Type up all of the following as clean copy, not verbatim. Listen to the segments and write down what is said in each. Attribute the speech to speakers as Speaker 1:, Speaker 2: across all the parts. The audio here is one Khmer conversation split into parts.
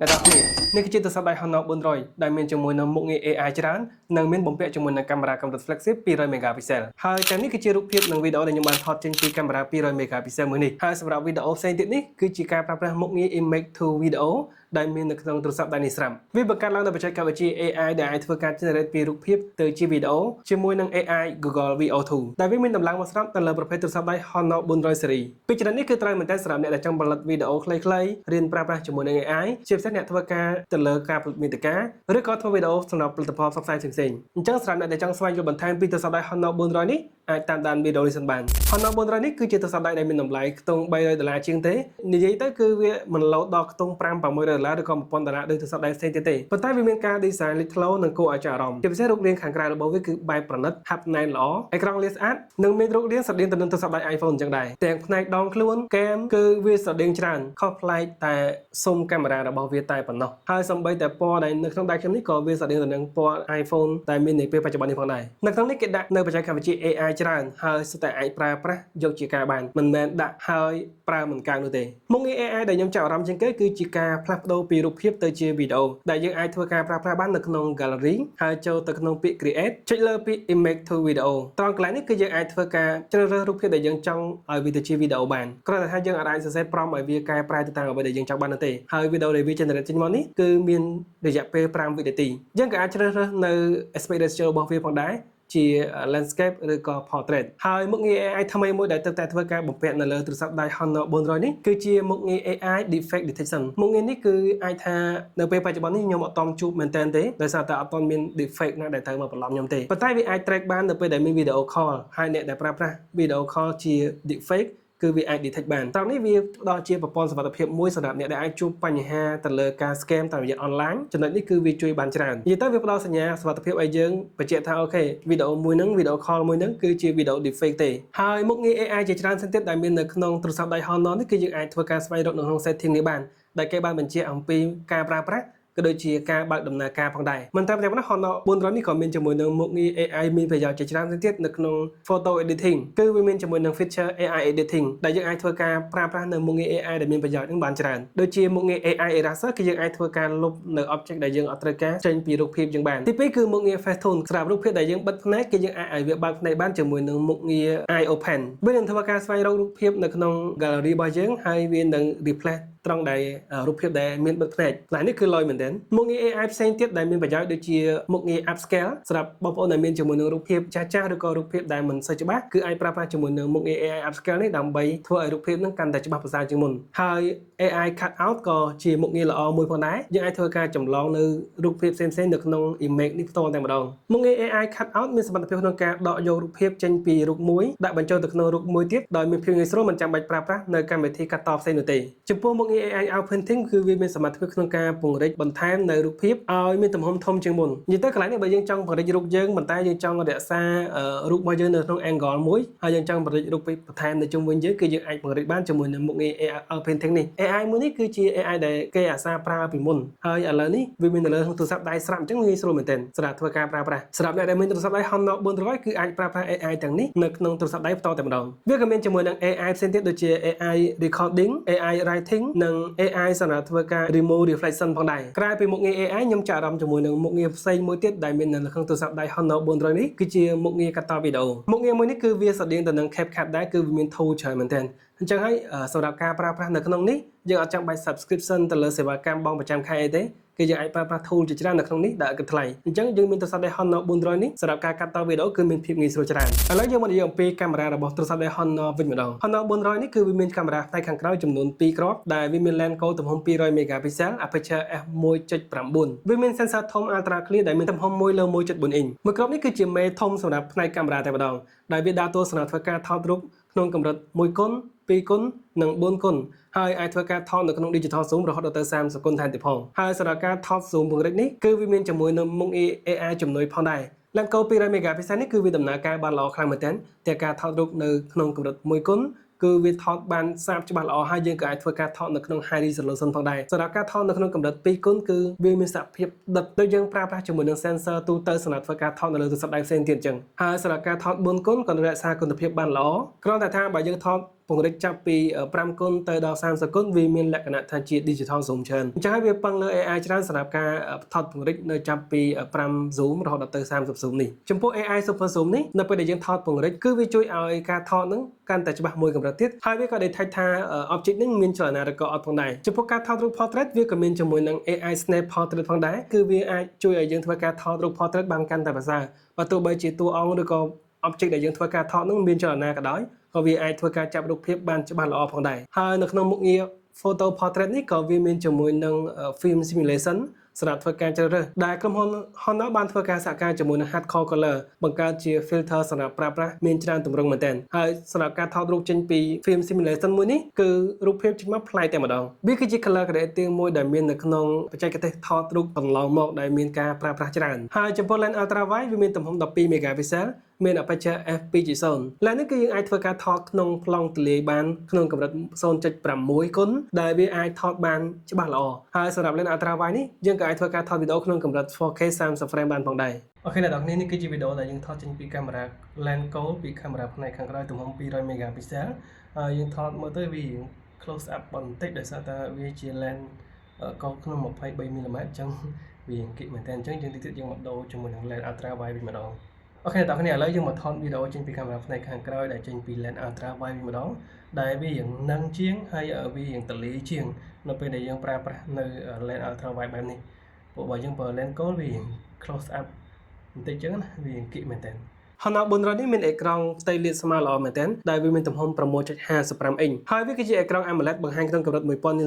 Speaker 1: អ្នកទាំងគ្នានេះគឺជាទស្សនវិជ្ជា Honor 400ដែលមានជាមួយនឹងមុខងារ AI ច្រើននិងមានបំពាក់ជាមួយនឹងកាមេរ៉ាកម្រិត flagship 200 megapixel ហើយទាំងនេះគឺជារូបភាពនិងវីដេអូដែលខ្ញុំបានថតចេញពីកាមេរ៉ា200 megapixel មួយនេះហើយសម្រាប់វីដេអូផ្សេងទៀតនេះគឺជាការប្រើប្រាស់មុខងារ image to video ដែលមាននៅក្នុងទូរស័ព្ទដៃនេះស្រាប់វាបង្កើតឡើងដោយបច្ចេកវិទ្យា AI ដែលអាចធ្វើការ generate ពីរូបភាពទៅជាវីដេអូជាមួយនឹង AI Google VO2 ដែលវាមានដំឡើងមកស្រាប់ទៅលើប្រភេទទូរស័ព្ទដៃ Honor 400 series ពីច្រើននេះគឺត្រូវមែនតើសម្រាប់អ្នកដែលចង់ផលិតវីដេអូខ្លីៗរៀនប្រើប្រាស់ជាមួយនឹង AI ជាពិសេសអ្នកធ្វើការទៅលើការផលិតមាតិកាឬក៏ធ្វើវីដេអូសម្រាប់ផលិតផលផ្សព្វផ្សាយផ្សេងៗអញ្ចឹងសម្រាប់អ្នកដែលចង់ស្វែងយល់បន្ថែមពីទូរស័ព្ទដៃ Honor 400នេះអាចតាមដានវីដេអូនេះសិនបាន Honor 400នេះគឺជាទូរស័ព្ទដៃដែលមានតម្លៃខ្ទង់$300ជាងទេនិយាយទៅគឺវាមិនលោតដល់ខ្ទង់$500-$600ឬក៏$1000ដូចទូរស័ព្ទដៃផ្សេងទៀតទេប៉ុន្តែវាមានការ design លេចធ្លោនិងគួរឲ្យចាប់អារម្មណ៍ជាពិសេសរូបរាងខាងក្រៅរបស់វាគឺបែបប្រណិតហាប់ណែនល្អអេក្រង់លាស្អាតនិងមានរូបរាងស្រដៀងទៅនឹងទូរស័ព្ទដៃ iPhone អញ្ចឹងដែរទាំងផ្នែកដងខ្លួនកែមគឺវាស្រដៀងច្រើនខុសប្លែកតែស៊ុំកាមេរ៉ារបស់វាតែប៉ុណ្ណោះហើយសូម្បីតែពណ៌ដែលនៅក្នុងដៃខ្ញុំនេះក៏វាស្រដៀងទៅនឹងពណ៌ iPhone ដែលមាននៅពេលបច្ចុប្បន្ននេះផងដែរនៅក្នុងនេះគេដាក់នៅបច្ចេកវិទ្យា AI ច្រើនហើយសុទ្ធតែអាចប្រើប្រាស់យកជាការបានមិនមែនដាក់ហើយប្រើមិនកើតនោះទេមុខងារ AI ដែលខ្ញុំចាប់អារម្មណ៍ជាងគេគឺជាការផ្លាស់ប្ដូរពីរូបភាពទៅជាវីដេអូដែលយើងអាចធ្វើការប្រើប្រាស់បាននៅក្នុង gallery ហើយចូលទៅក្នុងពាក្យ create ចុចលើពាក្យ image to video ត្រង់កន្លែងនេះគឺយើងអាចធ្វើការជ្រើសរើសរូបភាពដែលយើងចង់ឲ្យវាទៅជាវីដេអូបានគ្រាន់តែថាយើងអាចសរសេរ prompt ឲ្យវាកែប្រែទៅតាមអ្វីដែលយើងចង់បាននោះទេហើយវីដេអូដែលវា generate ចេញមកនេះគឺមានរយៈពេល5វិនាទីយើងក៏អាចជ្រើសរើសនៅ aspect ratio របស់វាផងដែរជា landscape ឬក៏ portrait ហើយមុខងារ AI ថ្មីមួយដែលទើបតែធ្វើការបំពាក់នៅលើទូរស័ព្ទដៃ Honor 400នេះគឺជាមុខងារ AI deepfake detection មុខងារនេះគឺអាចថានៅពេលបច្ចុប្បន្ននេះខ្ញុំអត់តន់ជួបមែនទែនទេដោយសារតែអត់តន់មាន deepfake ណាដែលត្រូវមកបន្លំខ្ញុំទេប៉ុន្តែវាអាច track បាននៅពេលដែលមាន video call ហើយអ្នកដែលប្រើប្រាស់ video call ជា deepfakeគឺវាអាច detect បានត្រង់នេះវាផ្ដល់ជាប្រព័ន្ធសុវត្ថិភាពមួយសម្រាប់អ្នកដែលអាចជួបបញ្ហាទៅលើការ scam តាមរយៈ online ចំណុចនេះគឺវាជួយបានច្រើននិយាយទៅវាផ្ដល់សញ្ញាសុវត្ថិភាពឲ្យយើងបញ្ជាក់ថាអូខេវីដេអូមួយហ្នឹងវីដេអូ call មួយហ្នឹងគឺជាវីដេអូ deepfake ទេហើយមុខងារ AI ជាច្រើនផ្សេងទៀតដែលមាននៅក្នុងទូរស័ព្ទដៃ Honor នេះគឺយើងអាចធ្វើការស្វែងរកនៅក្នុង setting នេះបានដែលគេបានបញ្ជាក់អំពីការប្រើប្រាស់ក៏ដូចជាការបើកដំណើរការផងដែរមិនតែប៉ុណ្ណោះ Honor 400នេះក៏មានជាមួយនឹងមុខងារ AI មានប្រយោជន៍ជាច្រើនទៀតនៅក្នុង photo editing គឺវាមានជាមួយនឹង feature AI editing ដែលយើងអាចធ្វើការប្រើប្រាស់នៅមុខងារ AI ដែលមានប្រយោជន៍នឹងបានច្រើនដូចជាមុខងារ AI eraser គឺយើងអាចធ្វើការលុបនៅ object ដែលយើងអត់ត្រូវការចេញពីរូបភាពយើងបានទី2គឺមុខងារ face tune សម្រាប់រូបភាពដែលយើងបិទភ្នែកគឺយើងអាចឲ្យវាបើកភ្នែកបានជាមួយនឹងមុខងារ eye open វានឹងធ្វើការស្វែងរករូបភាពនៅក្នុង gallery របស់យើងហើយវានឹង replace ត្រង់ដែលរូបភាពដែលមានបិទភ្នែកផ្នែកនេះគឺលយមែនទែនមុខងារ AI ផ្សេងទៀតដែលមានប្រយោជន៍ដូចជាមុខងារ upscale សម្រាប់បងប្អូនដែលមានជាមួយនឹងរូបភាពចាស់ៗឬក៏រូបភាពដែលមិនសូវច្បាស់គឺអាចប្រើប្រាស់ជាមួយនឹងមុខងារ AI upscale នេះដើម្បីធ្វើឲ្យរូបភាពនឹងកាន់តែច្បាស់ប្រសើរជាងមុនហើយ AI cut out ក៏ជាមុខងារល្អមួយផងដែរយើងអាចធ្វើការចម្លងនៅរូបភាពផ្សេងៗនៅក្នុង image នេះផ្ទាល់តែម្ដងមុខងារ AI cut out មានសមត្ថភាពក្នុងការដកយករូបភាពចេញពីរូបមួយដាក់បញ្ចូលទៅក្នុងរូបមួយទៀតដោយមានភាពងាយស្រួលមិនចាំបាច់ប្រើប្រាស់នៅកម្មវិធីកាត់តផ្សេងនោះទេចំពោះមុខងារ AI outpainting គឺវាមានសមត្ថភាពក្នុងការពង្រីកបន្ថែមនៅរូបភាពឲ្យមានទំហំធំជាងមុននិយាយទៅកន្លែងនេះបើយើងចង់ពង្រីករូបយើងប៉ុន្តែយើងចង់រក្សារូបរបស់យើងនៅក្នុង angle មួយហើយយើងចង់ពង្រីករូបបន្ថែមនៅជុំវិញយើងគឺយើងអាចពង្រីកបានជាមួយនឹងមុខងារ AI outpainting នេះ AI មួយនេះគឺជា AI ដែលគេអាសាប្រើពីមុនហើយឥឡូវនេះវាមាននៅលើទូរស័ព្ទដៃស្រាប់អញ្ចឹងងាយស្រួលមែនទែនសម្រាប់ធ្វើការប្រើប្រាស់សម្រាប់អ្នកដែលមានទូរស័ព្ទដៃ Honor 400គឺអាចប្រើប្រាស់ AI ទាំងនេះនៅក្នុងទូរស័ព្ទដៃផ្ទាល់តែម្ដងវាក៏មានជាមួយនឹង AI ផ្សេងទៀតដូចជា AI recording AI writing និង AI សម្រាប់ធ្វើការ remove reflection ផងដែរក្រៅពីមុខងារ AI ខ្ញុំចាប់អារម្មណ៍ជាមួយនឹងមុខងារផ្សេងមួយទៀតដែលមាននៅក្នុងទូរស័ព្ទដៃ Honor 400នេះគឺជាមុខងារកាត់តវីដេអូមុខងារមួយនេះគឺវាស្រដៀងទៅនឹង CapCut ដែរគឺវាមាន tool ច្រើនមែនទែនអញ្ចឹងហើយសម្រាប់ការប្រើប្រាស់នៅក្នុងនេះយើងអត់ចាំបាច់ subscription ទៅលើសេវាកម្មបងប្រចាំខែអីទេគឺយើងអាចប្រើប្រាស់ tool ជាច្រើននៅក្នុងនេះដែលឥតគិតថ្លៃអញ្ចឹងយើងមានទូរស័ព្ទដៃ Honor 400នេះសម្រាប់ការកាត់តវីដេអូគឺមានភាពងាយស្រួលច្រើនឥឡូវយើងមកនិយាយអំពីកាមេរ៉ារបស់ទូរស័ព្ទដៃ Honor វិញម្ដង Honor 400នេះគឺវាមានកាមេរ៉ាផ្នែកខាងក្រោយចំនួន2គ្រាប់ដែលវាមាន lens កូនទំហំ200 megapixel aperture f1.9 វាមាន sensor ធំ ultra clear ដែលមានទំហំ1 លើ 1.4 អ៊ីនមួយគ្រាប់នេះគឺជាមេធំសម្រាប់ផ្នែកកាមេរ៉ាតែម្ដងដែលវាដើរតួសម្រាប់ធ្វើការថតរូបក្នុងកម្រិត1គុណ2គុណនិង4គុណហើយអាចធ្វើការថតនៅក្នុង digital zoom រហូតដល់ទៅ30សកុនថែមទៀតផងហើយសម្រាប់ការថត zoom ពង្រីកនេះគឺវាមានជាមួយនឹងមុខងារ AI ជំនួយផងដែរlens កូន200 megapixel នេះគឺវាដំណើរការបានល្អខ្លាំងមែនទែនតែការថតរូបនៅក្នុងកម្រិត1គុណគឺវាថតបានសាបច្បាស់ល្អហើយយើងក៏អាចធ្វើការថតនៅក្នុង high resolution ផងដែរសម្រាប់ការថតនៅក្នុងកម្រិត2គុណគឺវាមានសភាពដិតដូចយើងប្រើប្រាស់ជាមួយនឹង sensor ទូទៅសម្រាប់ធ្វើការថតនៅលើទូរស័ព្ទដៃផ្សេងទៀតអញ្ចឹងហើយសម្រាប់ការថត4គុណក៏រក្សាគុណភាពបានល្អគ្រាន់តែថាបើយើងថត ពង្រីកចាប់ពី5គុណទៅដល់30គុណវាមានលក្ខណៈថាជា digital zoom ច្រើនអញ្ចឹងហើយវាពឹងលើ AI ច្រើនសម្រាប់ការថតពង្រីកនៅចាប់ពី5 zoom រហូតដល់ទៅ30 zoom នេះចំពោះ AI super zoom នេះនៅពេលដែលយើងថតពង្រីកគឺវាជួយឲ្យការថតហ្នឹងកាន់តែច្បាស់មួយកម្រិតទៀតហើយវាក៏ detect ថា object ហ្នឹងមានចលនាឬក៏អត់ផងដែរចំពោះការថតរូប portrait វាក៏មានជាមួយនឹង AI snap portrait ផងដែរគឺវាអាចជួយឲ្យយើងធ្វើការថតរូប portrait បានកាន់តែប្រសើរបើទោះបីជាតួអង្គឬក៏ object ដែលយើងធ្វើការថតហ្នឹងមានចលនាក៏ដោយក៏វាអាចធ្វើការចាប់រូបភាពបានច្បាស់ល្អផងដែរហើយនៅក្នុងមុខងារ photo portrait នេះក៏វាមានជាមួយនឹង film simulation សម្រាប់ធ្វើការជ្រើសរើសដែលក្រុមហ៊ុន Honor បានធ្វើការសហការជាមួយនឹង Hardcore Color បង្កើតជា filter សម្រាប់ប្រើប្រាស់មានច្រើនទម្រង់មែនទែនហើយសម្រាប់ការថតរូបចេញពី film simulation មួយនេះគឺរូបភាពចេញមកប្លែកតែម្ដងវាគឺជា color grading មួយដែលមាននៅក្នុងបច្ចេកទេសថតរូបកន្លងមកដែលមានការប្រើប្រាស់ច្រើនហើយចំពោះ lens ultra wide វាមានទំហំ12 megapixel មាន aperture f2.0 lens នេះគឺយើងអាចធ្វើការថតក្នុងប្លង់ទលាយបានក្នុងកម្រិត 0.6 គុណដែលវាអាចថតបានច្បាស់ល្អហើយសម្រាប់ lens ultra wide នេះយើងក៏អាចធ្វើការថតវីដេអូក្នុងកម្រិត 4K 30 frame បានផងដែរអូខេអ្នកនរនេះគឺជាវីដេអូដែលយើងថតចេញពីកាមេរ៉ា lens gold ពីកាមេរ៉ាផ្នែកខាងក្រោយទំហំ200 megapixel ហើយយើងថតមើលទៅវា close up បន្តិចដោយសារតែវាជា lens gold ក្នុង 23 mm អញ្ចឹងវាគិតមែនតើអញ្ចឹងយើងតិចទៀតយើងមកដូរជាមួយនឹង lens ultra wide វិញម្ដងអូខេតោះគ្នាឥឡូវយើងមកថតវីដេអូចេញពីកាមេរ៉ាផ្នែកខាងក្រោយដែលចេញពី lens ultra wide វិញម្ដងដែលវារៀងនឹងជាងហើយវារៀងទលាជាងនៅពេលដែលយើងប្រើប្រាស់នៅ lens ultra wide បែបនេះពួកបើយើងប្រើ lens gold វារៀង close up បន្តិចចឹងណាវារៀងគិតមែនតើHonor 400នេះមានអេក្រង់ផ្ទៃលាតស្មើល្អមែនទែនដែលវាមានទំហំ 6.55 អ៊ីងហើយវាគឺជាអេក្រង់ AMOLED បង្ហាញក្នុងកម្រិត 1000 nit ពណ៌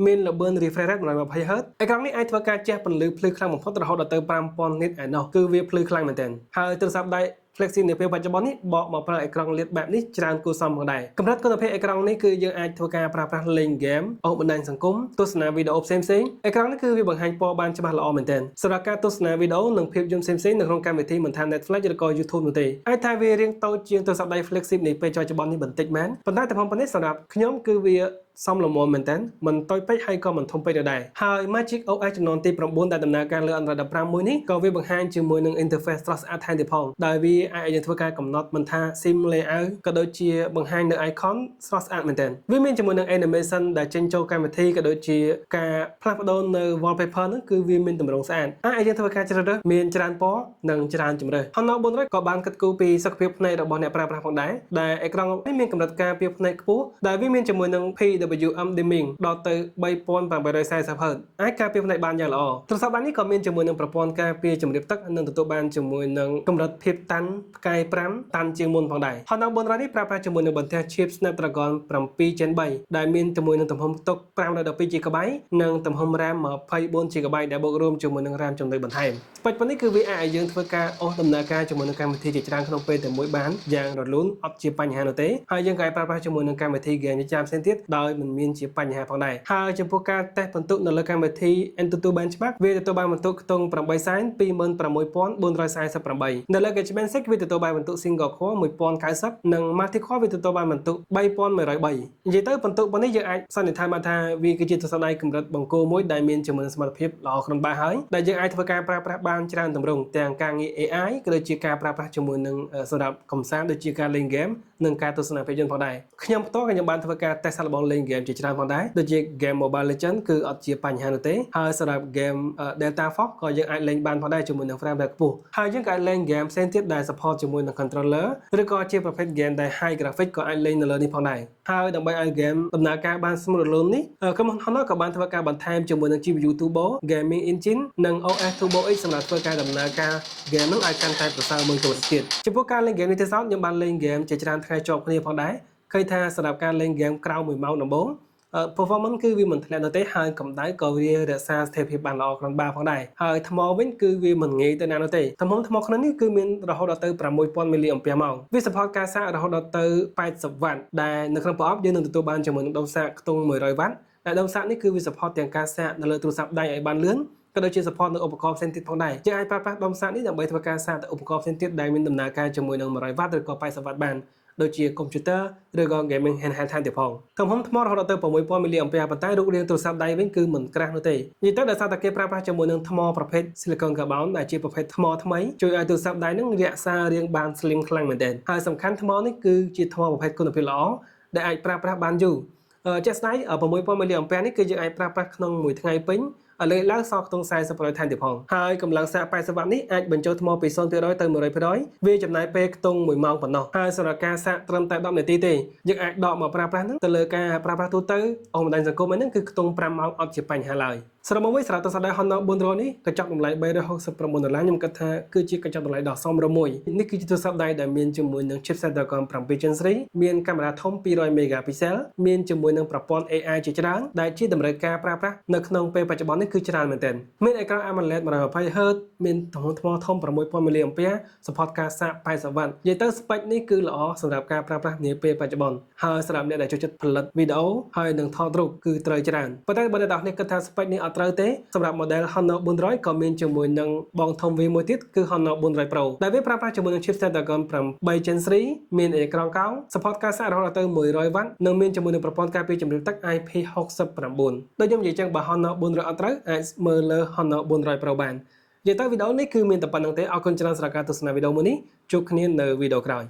Speaker 1: មានល្បឿន refresh rate 120 Hz អេក្រង់នេះអាចធ្វើការជះពន្លឺភ្លឺខ្លាំងបំផុតរហូតដល់ទៅ 5000 nit ឯណោះគឺវាភ្លឺខ្លាំងមែនទែនហើយទូរស័ព្ទដៃ Flexi នាពេលបច្ចុប្បន្ននេះបកមកប្រើអេក្រង់លាតបែបនេះច្រើនគួរសមផងដែរកម្រិតគុណភាពអេក្រង់នេះគឺយើងអាចធ្វើការប្រើប្រាស់លេងហ្គេមអូសបណ្ដាញសង្គមទស្សនាវីដេអូផ្សេងៗអេក្រង់នេះគឺវាបង្ហាញពណ៌បានច្បាស់ល្អមែនទែនសម្រាប់ការទស្សនាវីដេអូនិងភាពយន្តផ្សេងៗនៅក្នុងកម្មវិធីមិនថា Netflix ឬក៏ YouTube នោះទេអាចថាវារៀងតូចជាងទូរស័ព្ទដៃ Flexi នៃពេលបច្ចុប្បន្ននេះបន្តិចមែនប៉ុន្តែទំហំប៉ុណ្នេះសម្រាប់ខ្ញុំគឺវាសមល្មមមែនតើមិនតូចពេកហើយក៏មិនធំពេកដែរហើយ Magic OS ចំនួនទី9ដែលដំណើរការលើ Android 15មួយនេះក៏វាបង្ហាញជាមួយនឹង interface ស្រស់ស្អាតថែមទៀតផងដែលវាអាចឲ្យយើងធ្វើការកំណត់មិនថា sim layout ក៏ដូចជាបង្ហាញនៅ icon ស្រស់ស្អាតមែនតើវាមានជាមួយនឹង animation ដែលចេញចូលកម្មវិធីក៏ដូចជាការផ្លាស់ប្ដូរនៅ wallpaper នោះគឺវាមានទម្រង់ស្អាតអាចឲ្យយើងធ្វើការជ្រើសរើសមានច្រើនពណ៌និងច្រើនជម្រើស Honor 400ក៏បានគិតគូរពីសុខភាពភ្នែករបស់អ្នកប្រើប្រាស់ផងដែរដែលអេក្រង់នេះមានកម្រិតការពារភ្នែកខ្ពស់ដែលវាមានជាមួយនឹង PWM dimming ដល់ទៅ 3840 Hz អាចការពារភ្នែកបានយ៉ាងល្អទូរស័ព្ទដៃនេះក៏មានជាមួយនឹងប្រព័ន្ធការពារជម្រាបទឹកនិងទទួលបានជាមួយនឹងកម្រិតភាពតាន់ផ្កាយ5តាន់ជាងមុនផងដែរ Honor 400នេះប្រើប្រាស់ជាមួយនឹងបន្ទះ chip Snapdragon 7 Gen 3ដែលមានជាមួយនឹងទំហំផ្ទុក 512GB និងទំហំ RAM 24GB ដែលបូករួមជាមួយនឹង RAM ចំណុចបន្ថែមស្ពេចប៉ុណ្នេះគឺវាអាចឲ្យយើងធ្វើការអូសដំណើរការជាមួយនឹងកម្មវិធីជាច្រើនក្នុងពេលតែមួយបានយ៉ាងរលូនអត់ជាបញ្ហានោះទេហើយយើងក៏អាចប្រើប្រាស់ជាមួយនឹងកម្មវិធី game ជាច្រើនផ្សេងទៀតដោយមិនមានជាបញ្ហាផងដែរហើយចំពោះការតេស្តបន្ទុកនៅលើកម្មវិធី AnTuTu Benchmark វាទទួលបានបន្ទុកខ្ទង់ 8,26448 នៅលើ Engagement 6 វាទទួលបានបន្ទុក Single Core 1090 និង Multi Core វាទទួលបានបន្ទុក 3103 និយាយទៅបន្ទុកប៉ុណ្នេះយើងអាចសន្និដ្ឋានបានថាវាគឺជាទូរស័ព្ទដៃកម្រិតបង្គោលមួយដែលមានជាមួយនឹងសមត្ថភាពល្អក្នុងបាសហើយដែលយើងអាចធ្វើការប្រើប្រាស់បានច្រើនទម្រង់ទាំងការងារ AI ក៏ដូចជាការប្រើប្រាស់ជាមួយនឹងសម្រាប់កម្សាន្តដូចជាការលេង game និងការទស្សនាភាពយន្តផងដែរខ្ញុំផ្ទាល់ក៏ខ្ញុំបានធ្វើការតេស្តសាកល្បងលេង game ជាច្រើនផងដែរដូចជា game Mobile Legends គឺអត់ជាបញ្ហានោះទេហើយសម្រាប់ game Delta Force ក៏យើងអាចលេងបានផងដែរជាមួយនឹង frame rate ខ្ពស់ហើយយើងក៏អាចលេង game ផ្សេងទៀតដែល support ជាមួយនឹង controller ឬក៏ជាប្រភេទ game ដែល high graphic ក៏អាចលេងនៅលើនេះផងដែរហើយដើម្បីឲ្យ game ដំណើរការបានស្មូតរលូននេះក្រុមហ៊ុន Honor ក៏បានធ្វើការបន្ថែមជាមួយនឹង GPU Turbo Gaming Engine និង OS Turbo X សម្រាប់ធ្វើការដំណើរការ game នឹងឲ្យកាន់តែប្រសើរមួយកម្រិតទៀតចំពោះការលេង game នេះទេសោតខ្ញុំបានលេង game ជាច្រើនថ្ងៃជាប់គ្នាផងដែរឃើញថាសម្រាប់ការលេង game ក្រៅ1ម៉ោងដំបូងperformance គឺវាមិនធ្លាក់នោះទេហើយកម្ដៅក៏វារក្សាស្ថិរភាពបានល្អក្នុងបាសផងដែរហើយថ្មវិញគឺវាមិនងាយទៅណានោះទេទំហំថ្មក្នុងនេះគឺមានរហូតដល់ទៅ 6000 mAh វា support ការសាករហូតដល់ទៅ 80W ដែលនៅក្នុងប្រអប់យើងនឹងទទួលបានជាមួយនឹងដុំសាកខ្ទង់ 100W ដែលដុំសាកនេះគឺវា support ទាំងការសាកនៅលើទូរស័ព្ទដៃឲ្យបានលឿនក៏ដូចជា support នៅឧបករណ៍ផ្សេងទៀតផងដែរយើងអាចប្រើប្រាស់ដុំសាកនេះដើម្បីធ្វើការសាកទៅឧបករណ៍ផ្សេងទៀតដែលមានដំណើរការជាមួយនឹង 100W ឬក៏ 80W បានដូចជា computer ឬក៏ gaming handheld ថែមទៀតផងទំហំថ្មរហូតដល់ទៅ 6000 mAh ប៉ុន្តែរូបរាងទូរស័ព្ទដៃវិញគឺមិនក្រាស់នោះទេនិយាយទៅដោយសារតែគេប្រើប្រាស់ជាមួយនឹងថ្មប្រភេទ silicon carbon ដែលជាប្រភេទថ្មថ្មីជួយឲ្យទូរស័ព្ទដៃនឹងរក្សារាងបាន slim ខ្លាំងមែនទែនហើយសំខាន់ថ្មនេះគឺជាថ្មប្រភេទគុណភាពល្អ ដែលអាចប្រើប្រាស់បានយូរជាក់ស្ដែង6000 mAh នេះគឺយើងអាចប្រើប្រាស់ក្នុងមួយថ្ងៃពេញលើកឡើងសល់ខ្ទង់40% ថែមទៀតផងហើយកម្លាំងសាក80 W នេះអាចបញ្ចូលថ្មពី 0% ទៅ 100% វាចំណាយពេលខ្ទង់1ម៉ោងប៉ុណ្ណោះហើយសម្រាប់ការសាកត្រឹមតែ10នាទីទេយើងអាចដកមកប្រើប្រាស់ហ្នឹងទៅលើការប្រើប្រាស់ទូទៅអស់បណ្ដាញសង្គមហ្នឹងគឺខ្ទង់5ម៉ោងអត់ជាបញ្ហាឡើយសរុបមកវិញសម្រាប់ទស្សនៈ Honor 400នេះកញ្ចប់តម្លៃ$369ខ្ញុំគិតថាគឺជាកញ្ចប់តម្លៃដ៏សមរម្យនេះគឺជាទូរស័ព្ទដៃដែលមានជាមួយនឹង chipset Snapdragon 7 Gen 3មានកាមេរ៉ាធំ200 megapixel មានជាមួយនឹងប្រព័ន្ធ AI ជាច្រើនដែលជាតម្រូវការប្រើប្រាស់នៅក្នុងពេលបច្ចុប្បន្ននេះគឺច្រើនមែនទែនមានអេក្រង់ AMOLED 120Hz មានទំហំថ្មធំ6000 mAh support ការសាក80 W និយាយទៅស្ពេកនេះគឺល្អសម្រាប់ការប្រើប្រាស់នាពេលបច្ចុប្បន្នហើយសម្រាប់អ្នកដែលចូលចិត្តផលិតវីដេអូហើយនឹងថតរូបគឺត្រូវច្រើនប៉ុន្តែបើអ្នកទាំងអស់គ្នាគិតថាស្ពេកនេះអត់ត្រូវទេសម្រាប់ model Honor 400ក៏មានជាមួយនឹងបងធំវាមួយទៀតគឺ Honor 400 Pro ដែលវាប្រើប្រាស់ជាមួយនឹង chip Snapdragon 8 Gen 3មានអេក្រង់កោង support ការសាករហូតដល់ទៅ100 W និងមានជាមួយនឹងប្រព័ន្ធការពារជម្រាលទឹក IP69 ដូចខ្ញុំនិយាយចឹងបើ Honor 400 អត់ត្រូវអាចមើលលើ Honor 400 Pro បាននិយាយទៅវីដេអូនេះគឺមានតែប៉ុណ្្នឹងទេអរគុណច្រើនសម្រាប់ការទស្សនាវីដេអូមួយនេះជួបគ្នានៅវីដេអូក្រោយ